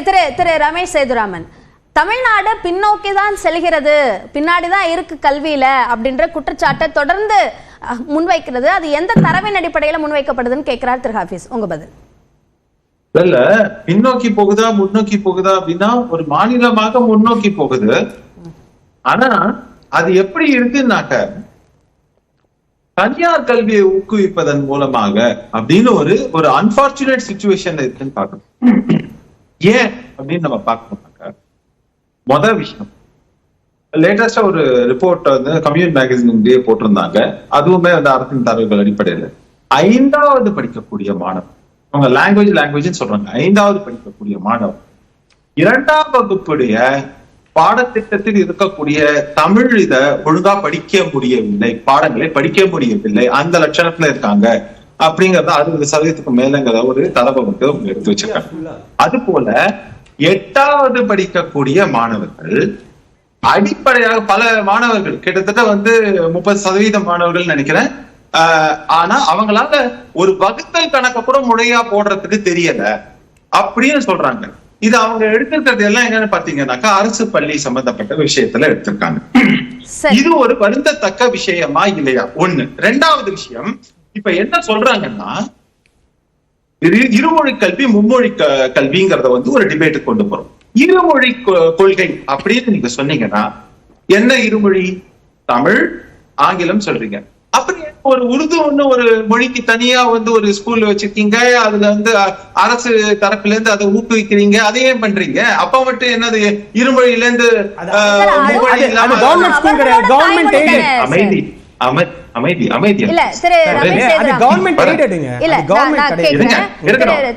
திரு ரமேஷ் சேதுராமன், தமிழ்நாடு பின்னோக்கி தான் செல்கிறது, பின்னாடி தான் இருக்கு கல்வியில அப்படின்ற குற்றச்சாட்டை தொடர்ந்து முன்வைக்கிறது. அது எந்த தரவின் அடிப்படையில் முன்வைக்கப்படுதுன்னு கேட்கிறார் திரு ஹாஃபிஸ். உங்க பதில்? இல்ல, பின்னோக்கி போகுதா முன்னோக்கி போகுதா அப்படின்னா ஒரு மாநிலமாக முன்னோக்கி போகுது. ஆனா அது எப்படி இருக்குன்னாக்க தனியார் கல்வியை ஊக்குவிப்பதன் மூலமாக அப்படின்னு ஒரு அன்பார்ச்சுனேட் சிச்சுவேஷன் இருக்குன்னு பார்க்கணும். ஏன் அப்படின்னு நம்ம பார்க்கணும்னாக்க முதல் விஷயம், லேட்டஸ்டா ஒரு ரிப்போர்ட் வந்து கம்யூன் மேகசின் போட்டிருந்தாங்க. அதுவுமே வந்து அரசின் தரவுகள் அடிப்படையில் 5வது படிக்கக்கூடிய மாணவர், அவங்க லாங்குவேஜ் சொல்றாங்க, 5வது படிக்கக்கூடிய மாணவர் 2ஆம் வகுப்புடைய பாடத்திட்டத்தில் இருக்கக்கூடிய தமிழ் இத ஒழுங்கா படிக்க முடியவில்லை, பாடங்களை படிக்க முடியவில்லை, அந்த லட்சணத்துல இருக்காங்க அப்படிங்கறத 60% மேலங்கிற ஒரு தரவை வந்து அவங்க எடுத்து வச்சிருக்காங்க. அது போல 8வது படிக்கக்கூடிய மாணவர்கள் அடிப்படையாக பல மாணவர்கள் கிட்டத்தட்ட வந்து 30% மாணவர்கள் நினைக்கிறேன். ஆனா அவங்களால ஒரு வகுத்தல் கணக்க கூட முறையா போடுறதுக்கு தெரியல அப்படின்னு சொல்றாங்க. இது அவங்க எடுத்திருக்கிறது எல்லாம் என்னன்னு பாத்தீங்கன்னாக்கா அரசு பள்ளி சம்பந்தப்பட்ட விஷயத்துல எடுத்திருக்காங்க. இது ஒரு வருந்தத்தக்க விஷயமா இல்லையா? ஒண்ணு. 2வது விஷயம், இப்ப என்ன சொல்றாங்கன்னா இருமொழி கல்வி மும்மொழி கல்விங்கிறத வந்து ஒரு டிபேட் கொண்டு போறோம். இருமொழி கொள்கை அப்படின்னு நீங்க சொன்னீங்கன்னா என்ன இருமொழி? தமிழ் ஆங்கிலம் சொல்றீங்க. அப்படி ஒரு உருது ஒண்ணு ஒரு மொழிக்கு தனியா வந்து ஒரு ஸ்கூல்ல வச்சிருக்கீங்க, அதுல வந்து அரசு தரப்புல இருந்து அதை ஊக்குவிக்கிறீங்க, அதையே பண்றீங்க. அப்ப மட்டும் என்னது இருமொழியில இருந்து அமைதி அமைதி அமைதி இல்ல திரு ரமேஷ் சேதுராமன், கவர்மெண்ட் எய்டடுங்க. இல்ல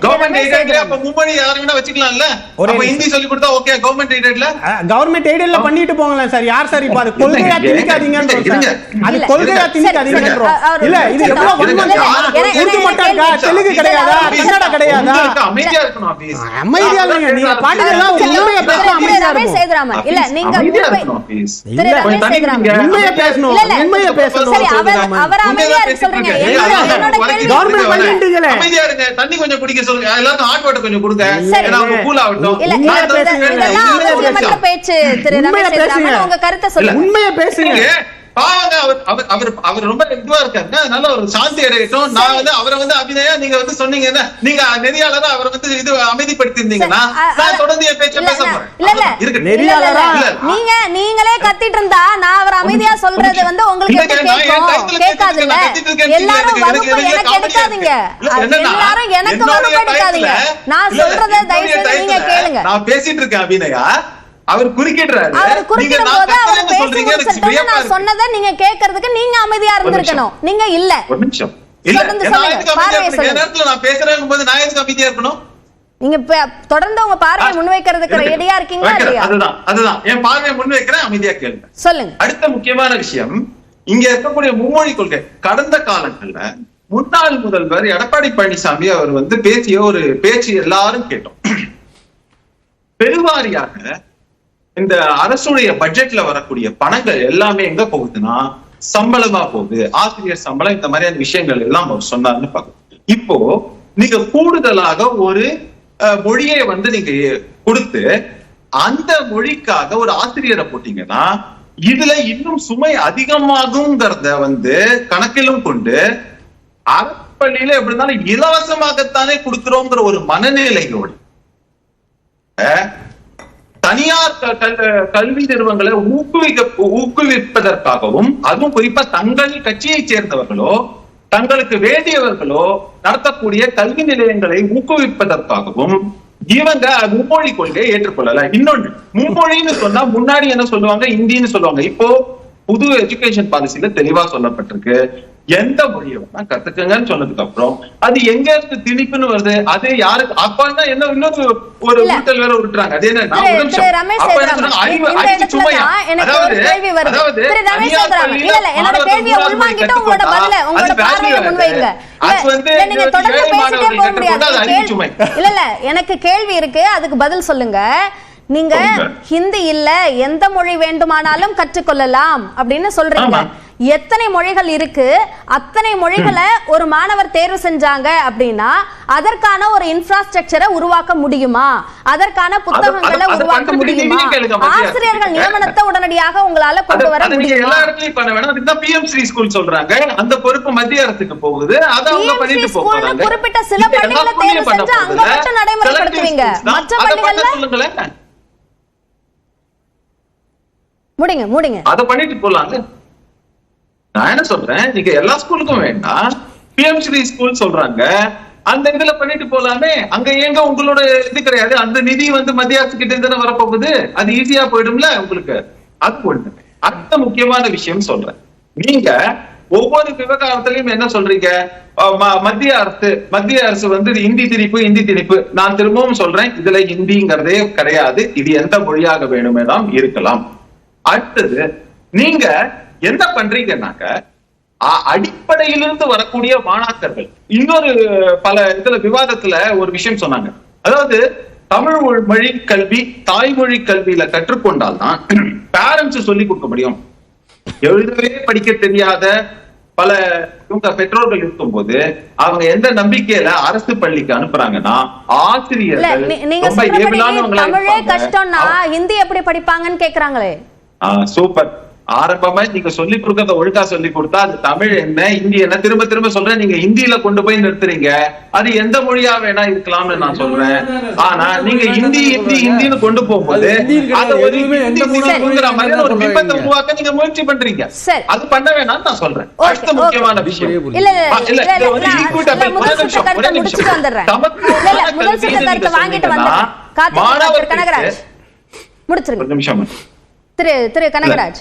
கவர்மெண்ட் எய்டட் அப்ப மும்மொழி யாருன்னா வச்சுக்கலாம்ல. அப்ப ஹிந்தி சொல்லி கொடுத்தா ஓகே, கவர்மெண்ட் எய்டட்ல பண்ணிட்டு போங்களா சார்? யார் சார் இப்ப அது கொள்கையா திணிக்காதீங்கன்னு சொல்றாங்க. அது கொள்கையா திணிக்காதீங்கன்னு சொல்றாங்க. இல்ல இது எவ்வளவு உருது மட்டும் இருக்கா, தெலுங்கு கிடையாதா, கன்னடா கிடையாதா? அமைதியா இருக்கணும் ஆபீஸ். அமைதியா இல்லங்க, நீங்க பாட்டுலாம் உண்மையா பேசணும். அமைதியா ரமேஷ் சேதுராமன், இல்ல நீங்க திரு ரமேஷ் சேதுராமன் உண்மையா பேசணும், உண்மையா பேசணும். சரி, அவர் அமைதியா இருக்க சொல்றீங்க. என்னோட கேள்வி, கவர்மெண்ட் பண்ணிட்டீங்களே, அமைதியா இருங்க, தண்ணி கொஞ்சம் குடிக்க சொல்லுங்க, எல்லாரும் ஹாட் வாட்டர் கொஞ்சம் கொடுங்க, ஏன்னா அவங்க கூல் ஆகட்டும். இல்ல பேச்சு திரு ரமேஷ் சேதுராமன், உங்க கருத்தை சொல்லுங்க. உண்மையா பேசுங்க. அவர் ரொம்ப இதுவா இருக்காரு, அதனால ஒரு சாந்தி அடையட்டும். நான் வந்து அவரை வந்து அபிநயா நீங்க வந்து சொன்னீங்கன்னா, நீங்க நெறியாளரா அவரை வந்து இது அமைதிப்படுத்தி இருந்தீங்கன்னா நான் தொடர்ந்து என் பேச்ச பேச போறேன். நீங்களே கத்திட்டு இருந்தா நான் அவர் அமைதியா சொல்றது வந்து உங்களுக்கு கேட்காதுல்ல. எல்லாரும் வகுப்பு எனக்கு எடுக்காதீங்க, எல்லாரும் எனக்கு வகுப்பு எடுக்காதீங்க. நான் சொல்றதை தயவு செய்து நீங்க கேளுங்க. நான் பேசிட்டு இருக்கேன் அபிநயா, அவர் குறுக்கிடுறாரு. அவர் குறுக்கிடும் போது அவர் பேசி முடிச்சிட்டு நான் சொன்னதை நீங்க கேட்கிறதுக்கு நீங்க அமைதியா இருந்திருக்கணும். நீங்க இல்ல. ஒரு நிமிஷம். இல்ல, நான் பேசுறேன் போது நான் எதுக்கு அமைதியா இருக்கணும்? நீங்க தொடர்ந்து உங்க பார்வையை முன்வைக்கிறதுக்கு ரெடியா இருக்கீங்களா இல்லையா? அதுதான் என் பார்வையை முன்வைக்கிறேன், அமைதியா கேளுங்க. சொல்லுங்க. அடுத்த முக்கியமான விஷயம், இங்க இருக்கக்கூடிய மும்மொழி கொள்கை. கடந்த காலங்கள்ல முன்னாள் முதல்வர் எடப்பாடி பழனிசாமி அவர் வந்து பேசிய ஒரு பேச்சு எல்லாரும் கேட்டோம். பெருவாரியாக இந்த அரசுடைய பட்ஜெட்ல வரக்கூடிய பணங்கள் எல்லாமே எங்க போகுதுன்னா சம்பளமா போகுது, ஆசிரியர் சம்பளம், இந்த மாதிரியான விஷயங்கள் எல்லாம் அவர் சொன்னார்னு பார்க்கணும். இப்போ நீங்க கூடுதலாக ஒரு மொழியை வந்து நீங்க கொடுத்து அந்த மொழிக்காக ஒரு ஆசிரியரை போட்டீங்கன்னா இதுல இன்னும் சுமை அதிகமாகுங்கிறத வந்து கணக்கிலும் கொண்டு அரசு பள்ளியில எப்படி இருந்தாலும் இலவசமாகத்தானே கொடுக்கிறோங்கிற ஒரு மனநிலையோடு தனியார் கல்வி நிறுவனங்களை ஊக்குவிப்பதற்காகவும், அதுவும் குறிப்பா தங்கள் கட்சியை சேர்ந்தவர்களோ தங்களுக்கு வேண்டியவர்களோ நடத்தக்கூடிய கல்வி நிலையங்களை ஊக்குவிப்பதற்காகவும் இவங்க மும்மொழி கொள்கையை ஏற்றுக்கொள்ளல. இன்னொன்று, மும்மொழின்னு சொன்னா முன்னாடி என்ன சொல்லுவாங்க, இந்தின்னு சொல்லுவாங்க. இப்போ புது எஜுகேஷன் பாலிசியில தெளிவா சொல்லப்பட்டிருக்கு, எந்த மொழியை வேணா கத்துக்கங்கன்னு சொன்னதுக்கு அப்புறம் அது எங்க இருந்து திணிப்புன்னு வருது, அது யாருக்கு? அப்பதான் என்ன இன்னொரு ஒரு உருட்டல் வேற உருட்டுறாங்க. அது என்ன, எனக்கு கேள்வி இருக்கு, அதுக்கு பதில் சொல்லுங்க. நீங்க ஹிந்தி இல்ல எந்த மொழி வேண்டுமானாலும் கற்றுக்கொள்ளலாம் அப்படின்னு சொல்றீங்க. எத்தனை மொழிகள் இருக்கு, அத்தனை மொழிகளை ஒரு மாணவர் தேர்வு செஞ்சாங்க அப்படின்னா அதற்கான ஒரு இன்ஃப்ராஸ்ட்ரக்சரை உருவாக்க முடியுமா, அதற்கான புத்தகங்களை உருவாக்க முடியுமா, ஆசிரியர்கள் நியமனத்தை உடனடியாக உங்களால கொண்டு வர முடியுமா? எல்லா இடத்துலயும் பண்ண வேணாம். அதுதான் பிஎம்ஸ்ரீ ஸ்கூல் சொல்றாங்க. அந்த பொறுப்பு மத்திய அரசுக்கு போகுது. அத அவங்க பண்ணிட்டு போறாங்க. குறிப்பிட்ட சில பள்ளிகளை தேர்வு செஞ்சு அங்க மட்டும் நடைமுறைப்படுத்துவீங்க, மற்ற பள்ளிகள்ல முடிங்க அத பண்ணிட்டு போலாங்க. நான் என்ன சொல்றேன், நீங்க எல்லா ஸ்கூலுக்கும் வேண்டாம், பிஎம்ஸ்ரீ ஸ்கூல் சொல்றாங்க, அந்த இதுல பண்ணிட்டு போலாமே. அங்க எங்க உங்களோட இது கிடையாது, அந்த நிதி வந்து மத்திய அரசு கிட்ட இருந்து வரப்போகுது, அது ஈஸியா போயிடும்ல உங்களுக்கு. அது ஒண்ணு. அடுத்த முக்கியமான விஷயம் சொல்றேன், நீங்க ஒவ்வொரு விவகாரத்திலையும் என்ன சொல்றீங்க, மத்திய அரசு வந்து இந்தி திணிப்பு. நான் திரும்பவும் சொல்றேன், இதுல ஹிந்திங்கிறதே கிடையாது, இது எந்த மொழியாக வேணுமெல்லாம் இருக்கலாம். அடுத்தது நீங்க என்ன பண்றீங்கன்னாக்க, அடிப்படையிலிருந்து வரக்கூடிய மாணாக்கர்கள் இன்னொரு பல இதுல விவாதத்துல ஒரு விஷயம் சொன்னாங்க. அதாவது தமிழ் மொழி கல்வி தாய்மொழி கல்வியில கற்றுக்கொண்டால்தான் பேரண்ட்ஸ் சொல்லி கொடுக்க முடியும். எழுதவே படிக்க தெரியாத பல பெற்றோர்கள் இருக்கும் போது அவங்க எந்த நம்பிக்கையில அரசு பள்ளிக்கு அனுப்புறாங்கன்னா, ஆசிரியர்கள் ரொம்ப ஏவிலானவங்களா தமிழே கஷ்டம்னா ஹிந்தி எப்படி படிப்பாங்கன்னு கேக்குறாங்களே. சூப்பர். ஆரம்பமா நீங்க சொல்லி கொடுக்கறத ஒழுங்கா சொல்லி கொடுத்தா அது தமிழ் என்ன ஹிந்தி என்ன திரும்ப திரும்ப சொல்றேன், நீங்க ஹிந்தியில கொண்டு போய் நிறுத்துறீங்க. அது எந்த மொழியா வேணா இருக்கலாம்னு நான் சொல்றேன். ஆனா நீங்க ஹிந்தின்னு கொண்டு போகும்போது அதை ஒரு ஒரு பிம்பத்தை உருவாக்க நீங்க முயற்சி பண்றீங்க. அது பண்ண வேணாம்னு நான் சொல்றேன். அடுத்த முக்கியமான விஷயம், திரு கனகராஜ்,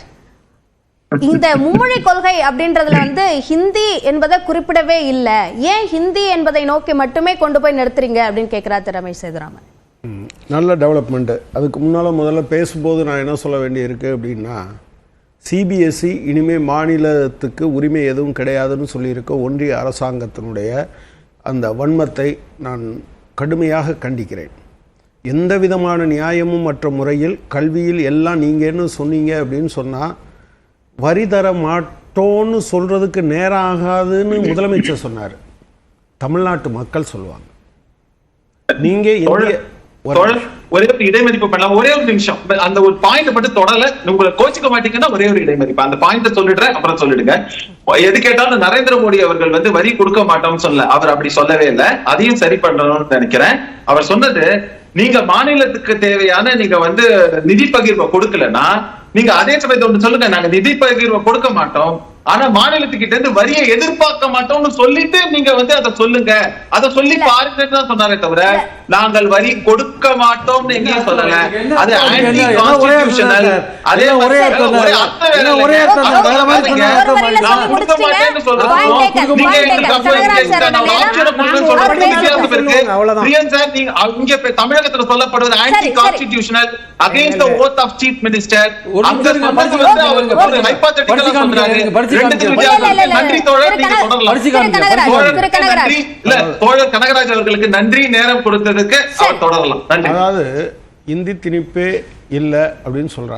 இந்த மும்மொழி கொள்கை அப்படின்றதுல வந்து ஹிந்தி என்பதை குறிப்பிடவே இல்லை, ஏன் ஹிந்தி என்பதை நோக்கி மட்டுமே கொண்டு போய் நிறுத்துறீங்க அப்படின்னு கேட்கிறார் திரு ரமேஷ் சேதுராமன். நல்ல டெவலப்மெண்ட். அதுக்கு முதல்ல பேசும்போது நான் என்ன சொல்ல வேண்டியிருக்கு அப்படின்னா, சிபிஎஸ்இ இனிமேல் மாநிலத்துக்கு உரிமை எதுவும் கிடையாதுன்னு சொல்லியிருக்க ஒன்றிய அரசாங்கத்தினுடைய அந்த வன்மத்தை நான் கடுமையாக கண்டிக்கிறேன். எந்த விதமான நியாயமும் மற்ற முறையில் கல்வியில் எல்லாம் நீங்கள் என்ன சொன்னீங்க அப்படின்னு சொன்னால், வரி தர மாட்டோன்னு சொல்கிறதுக்கு நேரம் ஆகாதுன்னு முதலமைச்சர் சொன்னார். தமிழ்நாட்டு மக்கள் சொல்லுவாங்க. நீங்கள் ஒரே ஒரு இடைமதிப்பு பண்ணலாம். ஒரே ஒரு நிமிஷம், அந்த ஒரு பாயிண்ட் மட்டும் தொடல, உங்களை கோச்சிக்க மாட்டீங்கன்னா ஒரே ஒரு இடைமதிப்பு அந்த பாயிண்ட் சொல்லிடுறேன், அப்புறம் சொல்லிடுங்க. எது கேட்டாலும் நரேந்திர மோடி அவர்கள் வந்து வரி கொடுக்க மாட்டோம்னு சொல்ல, அவர் அப்படி சொல்லவே இல்லை. அதையும் சரி பண்ணணும்னு நினைக்கிறேன். அவர் சொன்னது, நீங்க மாநிலத்துக்கு தேவையான நீங்க வந்து நிதி பகிர்வை கொடுக்கலன்னா நீங்க அதே சமயத்தை ஒன்று சொல்லுங்க, நாங்க நிதி பகிர்வை கொடுக்க மாட்டோம், ஆனா மாநிலத்துக்கிட்ட இருந்து வரியை எதிர்பார்க்க மாட்டோம்னு சொல்லிட்டு நீங்க வந்து அதை சொல்லுங்க, அதை சொல்லி பாருங்கன்னு தான் சொன்னாரே தவிர நாங்கள் வரி கொடுக்க மாட்டோம்னு எங்கேயும் சொல்லல. அது ஆன்டி கான்ஸ்டிடியூஷனல். அதே ஒரே அர்த்தம் கொடுக்க மாட்டேன்னு சொல்றோம். நீங்க இங்க தமிழகத்துல சொல்லப்படுவது anti constitutional, against the oath of chief minister. அங்க ஒரு ஹைபோதெட்டிக்கலா சொல்றாரு. நன்றி தோழர், நீங்க தோழர் கனகராஜ் அவர்களுக்கு நன்றி, நேரம் கொடுத்ததுக்கு அவர் தொடரலாம். நன்றி. அதாவது இந்தி திணிப்பே இல்லை அப்படின்னு சொல்றாங்க.